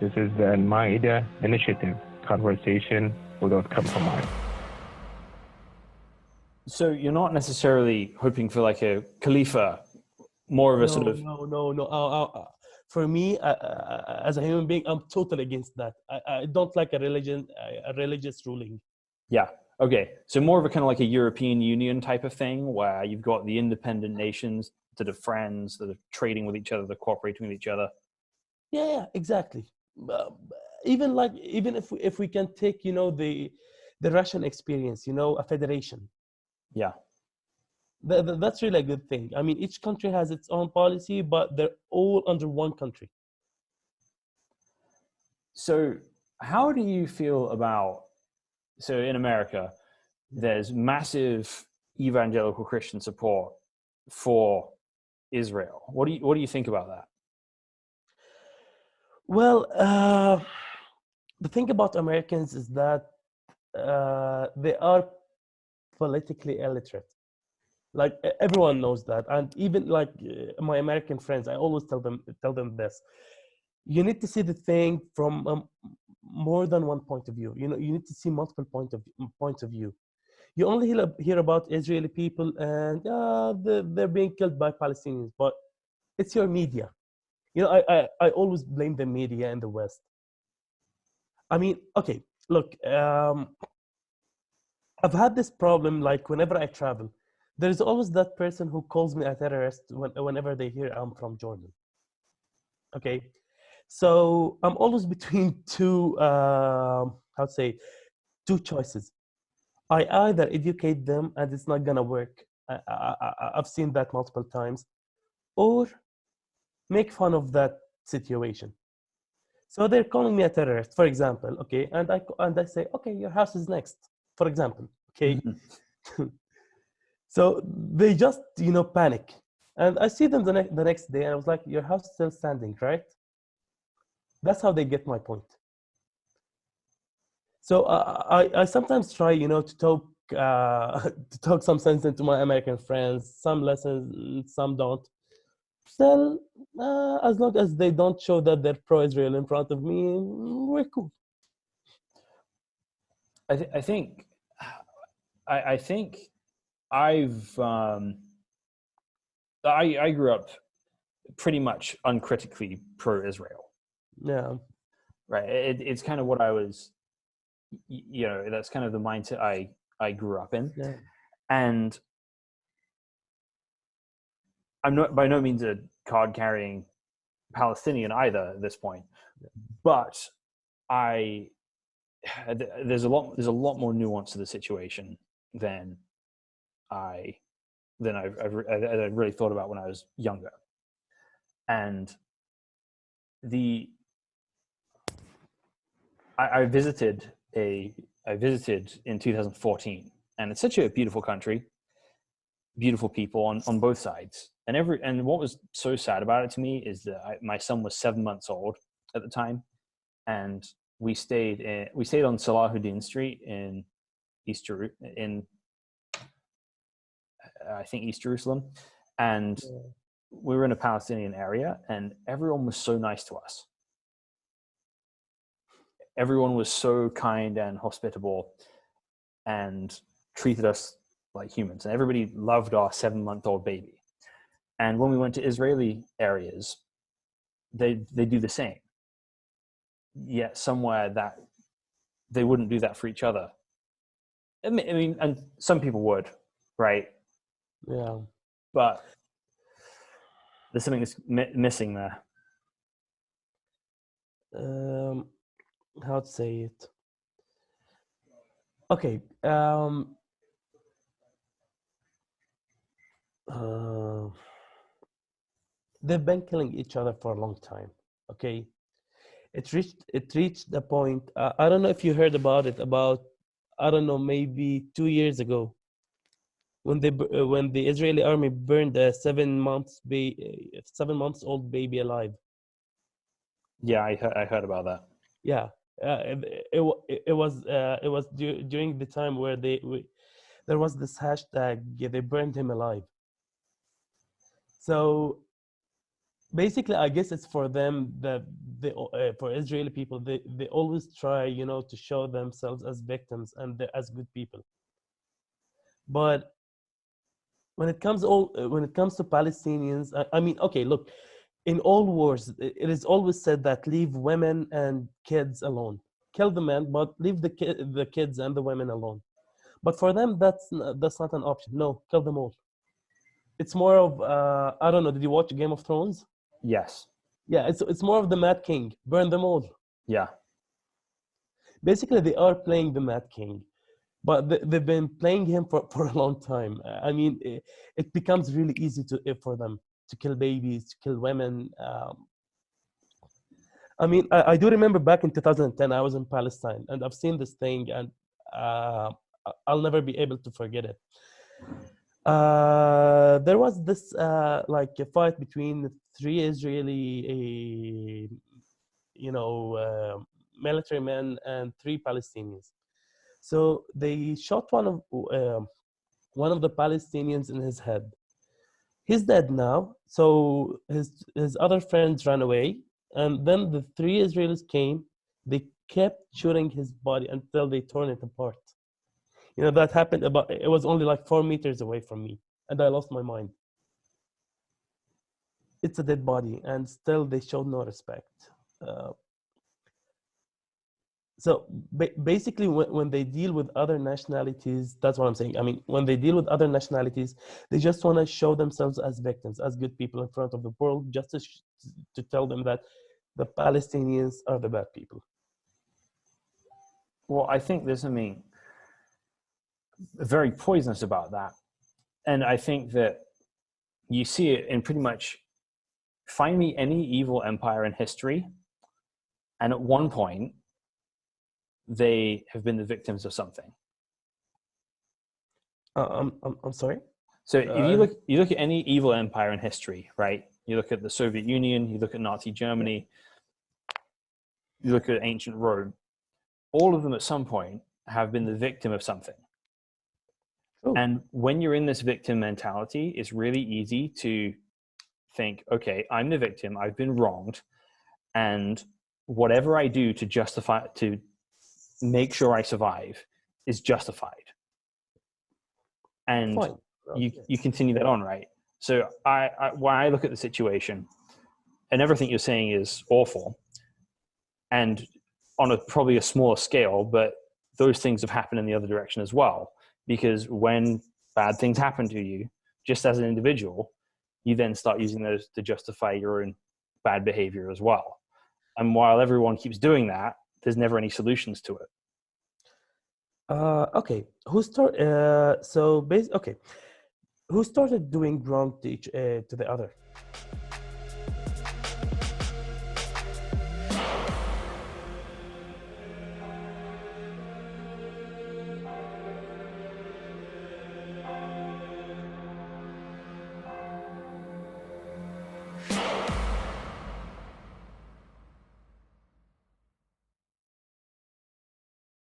This is the Al-Maida Initiative, conversation without compromise. So you're not necessarily hoping for like a Khalifa, more of a sort of... No. For me, as a human being, I'm totally against that. I don't like a religious ruling. Yeah. Okay. So more of a kind of like a European Union type of thing where you've got the independent nations that are friends, that are trading with each other, that are cooperating with each other. Yeah, exactly. Even if we can take, the Russian experience, a federation. Yeah. That's really a good thing. I mean, each country has its own policy, but they're all under one country. So how do you feel about, so in America, there's massive evangelical Christian support for Israel. What do you think about that? Well, the thing about Americans is that they are politically illiterate. Like everyone knows that, and even like my American friends, I always tell them this: you need to see the thing from more than one point of view. You need to see multiple points of view. You only hear about Israeli people and they're being killed by Palestinians, but it's your media. I always blame the media in the West. I mean, okay, look, I've had this problem. Like whenever I travel, there's always that person who calls me a terrorist whenever they hear I'm from Jordan. Okay, so I'm always between two, two choices. I either educate them and it's not gonna work. I've seen that multiple times, or make fun of that situation. So they're calling me a terrorist, for example. Okay, and I say, okay, your house is next, for example. Okay. Mm-hmm. So they just, panic. And I see them the next day and I was like, your house is still standing, right? That's how they get my point. So I sometimes try, to talk to talk some sense into my American friends. Some lessons, some don't. Still, as long as they don't show that they're pro-Israel in front of me, we're cool. I think I've I grew up pretty much uncritically pro-Israel. Yeah. Right. It's kind of what I was, that's kind of the mindset I grew up in. Yeah. And I'm not by no means a card-carrying Palestinian either at this point, but there's a lot more nuance to the situation than I've really thought about when I was younger. And I visited in 2014, and it's such a beautiful country, beautiful people on both sides. And what was so sad about it to me is that my son was 7 months old at the time, and we stayed on Salahuddin Street in I think East Jerusalem, and we were in a Palestinian area, and everyone was so nice to us. Everyone was so kind and hospitable and treated us like humans, and everybody loved our 7-month-old baby. And when we went to Israeli areas, they do the same. Yet somewhere that they wouldn't do that for each other. I mean, and some people would, right? Yeah. But there's something that's missing there. How to say it? Okay. They've been killing each other for a long time. Okay. It reached the point. I don't know if you heard about it. I don't know, maybe 2 years ago, when the Israeli army burned a 7 months old baby alive. Yeah, I heard about that. Yeah, it was during the time where there was this hashtag, they burned him alive. So basically, I guess it's for them that for Israeli people, they always try, to show themselves as victims and as good people. But when it comes to Palestinians, I mean, okay, look, in all wars, it is always said that leave women and kids alone. Kill the men, but leave the kids and the women alone. But for them, that's not an option. No, kill them all. It's more of I don't know. Did you watch Game of Thrones? Yes. Yeah, it's more of the Mad King. Burn them all. Yeah. Basically, they are playing the Mad King, but they've been playing him for a long time. I mean, it becomes really easy for them to kill babies, to kill women. I mean, I do remember back in 2010, I was in Palestine, and I've seen this thing, and I'll never be able to forget it. There was this like a fight between three Israeli, military men and three Palestinians. So they shot one of the Palestinians in his head. He's dead now. So his other friends ran away, and then the three Israelis came. They kept shooting his body until they torn it apart. That happened it was only like 4 meters away from me, and I lost my mind. It's a dead body, and still they showed no respect. So basically, when they deal with other nationalities, that's what I'm saying. I mean, when they deal with other nationalities, they just want to show themselves as victims, as good people in front of the world, just to tell them that the Palestinians are the bad people. Well, I think there's something very poisonous about that. And I think that you see it in pretty much, find me any evil empire in history, and at one point, they have been the victims of something. I'm sorry? So if you look at any evil empire in history, right? You look at the Soviet Union, you look at Nazi Germany, you look at ancient Rome, all of them at some point have been the victim of something. True. And when you're in this victim mentality, it's really easy to think, okay, I'm the victim, I've been wronged, and whatever I do to make sure I survive is justified. And you continue that on, right? So when I look at the situation, and everything you're saying is awful, and on probably a smaller scale, but those things have happened in the other direction as well. Because when bad things happen to you, just as an individual, you then start using those to justify your own bad behavior as well. And while everyone keeps doing that, there's never any solutions to it. Okay. Who started doing wrong to the other?